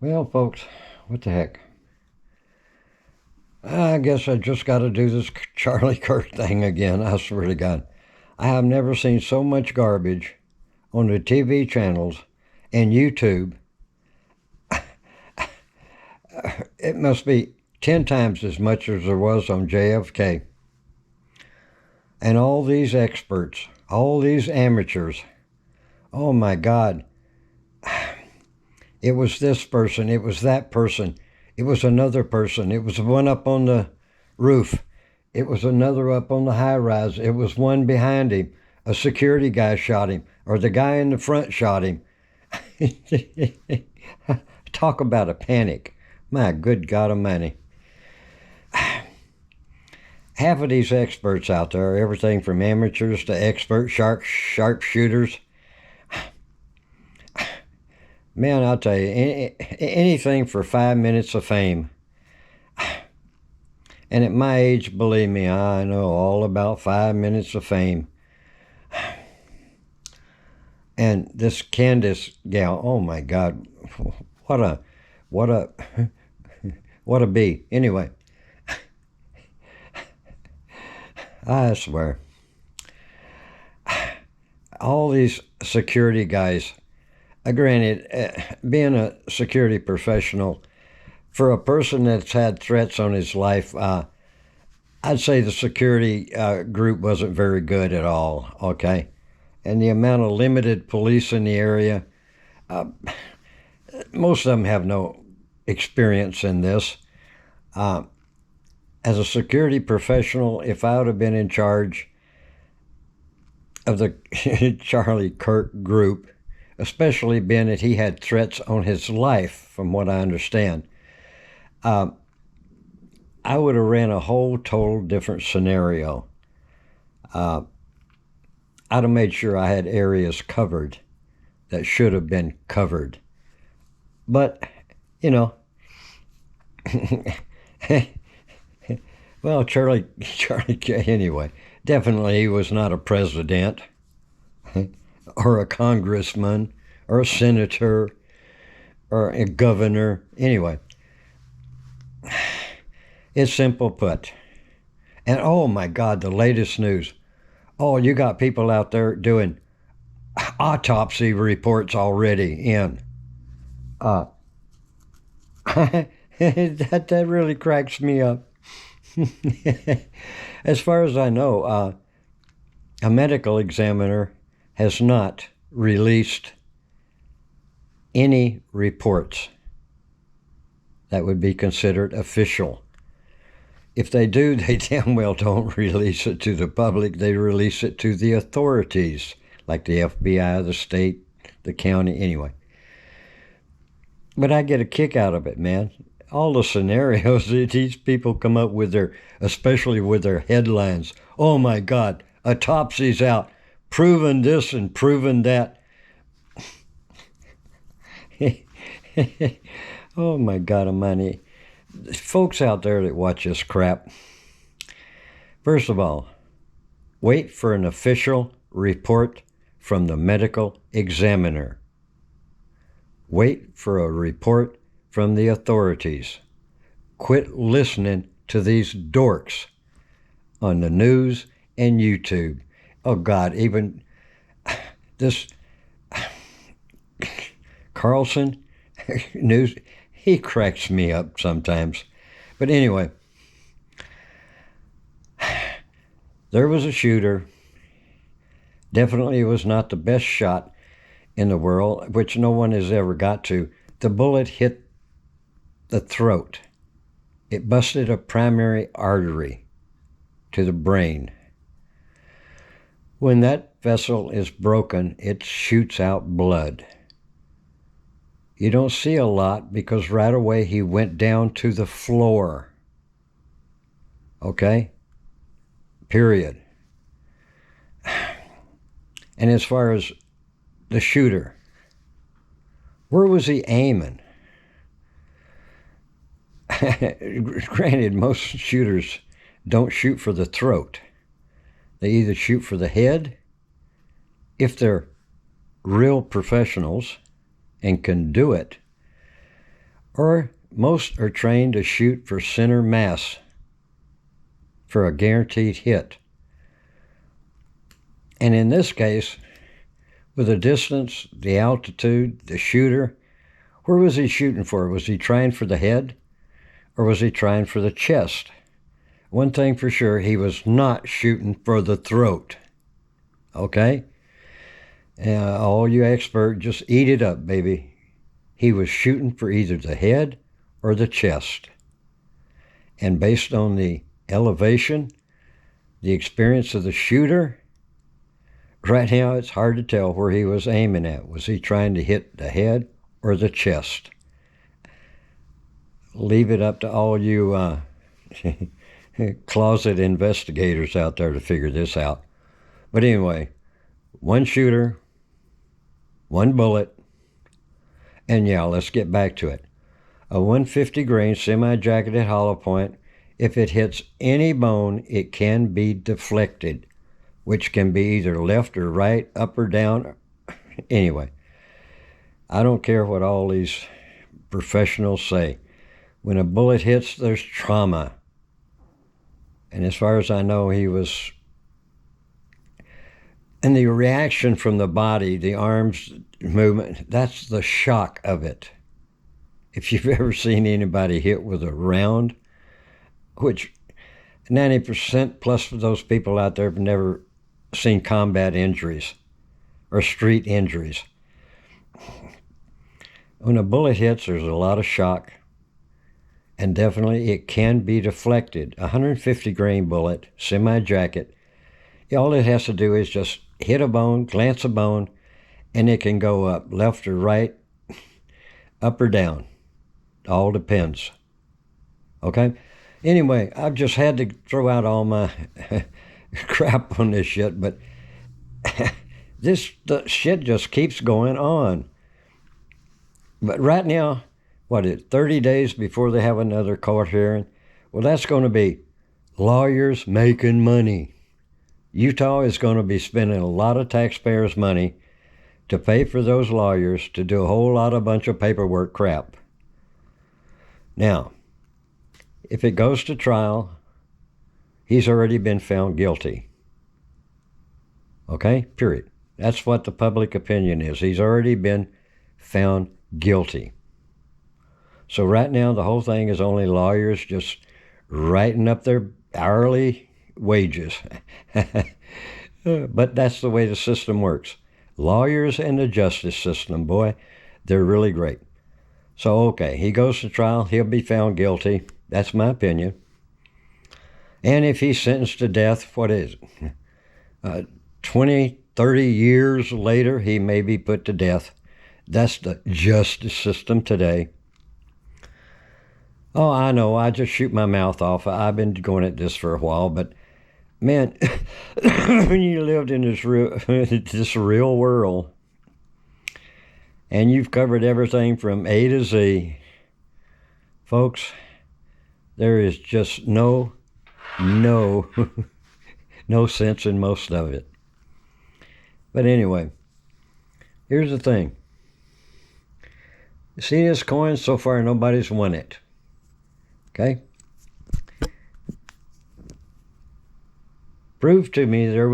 Well, folks, what the heck? I guess I just got to do this Charlie Kirk thing again. I swear to God. I have never seen so much garbage on the TV channels and YouTube. It must be 10 times as much as there was on JFK. And all these experts, all these amateurs. Oh my God. It was this person, it was that person, it was another person, it was one up on the roof, it was another up on the high rise, it was one behind him, a security guy shot him, or the guy in the front shot him. Talk about a panic. My good God Almighty. Half of these experts out there, everything from amateurs to expert sharpshooters, man, I'll tell you, anything for 5 minutes of fame. And at my age, believe me, I know all about 5 minutes of fame. And this Candace gal, oh my God, what a, what a bee. Anyway, I swear, all these security guys. Granted, being a security professional, for a person that's had threats on his life, I'd say the security group wasn't very good at all, okay? And the amount of limited police in the area, most of them have no experience in this. As a security professional, if I would have been in charge of the Charlie Kirk group, especially being that he had threats on his life, from what I understand, I would have ran a whole total different scenario. I'd have made sure I had areas covered that should have been covered. But, you know, well, Charlie, anyway, definitely he was not a president or a congressman or a senator or a governor. Anyway, it's simple put. And oh my God, the latest news. Oh, you got people out there doing autopsy reports already in. That really cracks me up. As far as I know, a medical examiner has not released any reports that would be considered official. If they do, they damn well don't release it to the public. They release it to the authorities, like the FBI, the state, the county, anyway. But I get a kick out of it, man. All the scenarios that these people come up with, especially with their headlines. Oh my God, autopsy's out, proven this and proven that. Oh my God Almighty. Folks out there that watch this crap, first of all, wait for an official report from the medical examiner. Wait for a report from the authorities. Quit listening to these dorks on the news and YouTube. Oh God, even this Carlson news, he cracks me up sometimes. But anyway, there was a shooter. Definitely was not the best shot in the world, which no one has ever got to. The bullet hit the throat. It busted a primary artery to the brain. When that vessel is broken, it shoots out blood. You don't see a lot because right away he went down to the floor. Okay? Period. And as far as the shooter, where was he aiming? Granted, most shooters don't shoot for the throat. They either shoot for the head, if they're real professionals and can do it, Or most are trained to shoot for center mass for a guaranteed hit. And in this case, with the distance, the altitude, the shooter, where was he shooting for? Was he trying for the head or was he trying for the chest? One thing for sure, he was not shooting for the throat. Okay? All you experts, just eat it up, baby. He was shooting for either the head or the chest. And based on the elevation, the experience of the shooter, right now it's hard to tell where he was aiming at. Was he trying to hit the head or the chest? Leave it up to all you closet investigators out there to figure this out. But anyway, one shooter, one bullet, and yeah, let's get back to it. A 150 grain semi-jacketed hollow point, if it hits any bone, it can be deflected, which can be either left or right, up or down. Anyway, I don't care what all these professionals say. When a bullet hits, there's trauma. And as far as I know, he was... And the reaction from the body, the arms movement, that's the shock of it. If you've ever seen anybody hit with a round, which 90% plus of those people out there have never seen combat injuries or street injuries. When a bullet hits, there's a lot of shock, and definitely it can be deflected. A 150 grain bullet, semi-jacket, all it has to do is just hit a bone, glance a bone, and it can go up, left or right, up or down. All depends. Okay? Anyway, I've just had to throw out all my crap on this shit, but the shit just keeps going on. But right now, 30 days before they have another court hearing? Well, that's going to be lawyers making money. Utah is going to be spending a lot of taxpayers' money to pay for those lawyers to do a whole bunch of paperwork crap. Now, if it goes to trial, he's already been found guilty. Okay? Period. That's what the public opinion is. He's already been found guilty. So right now, the whole thing is only lawyers just writing up their hourly wages. But that's the way the system works. Lawyers and the justice system, boy, they're really great. So, okay, he goes to trial. He'll be found guilty. That's my opinion. And if he's sentenced to death, what is it? 20, 30 years later, he may be put to death. That's the justice system today. Oh, I know, I just shoot my mouth off. I've been going at this for a while, but man, when you lived in this real world, and you've covered everything from A to Z, folks, there is just no sense in most of it. But anyway, here's the thing. You see this coin? So far, nobody's won it. Okay? Prove to me there was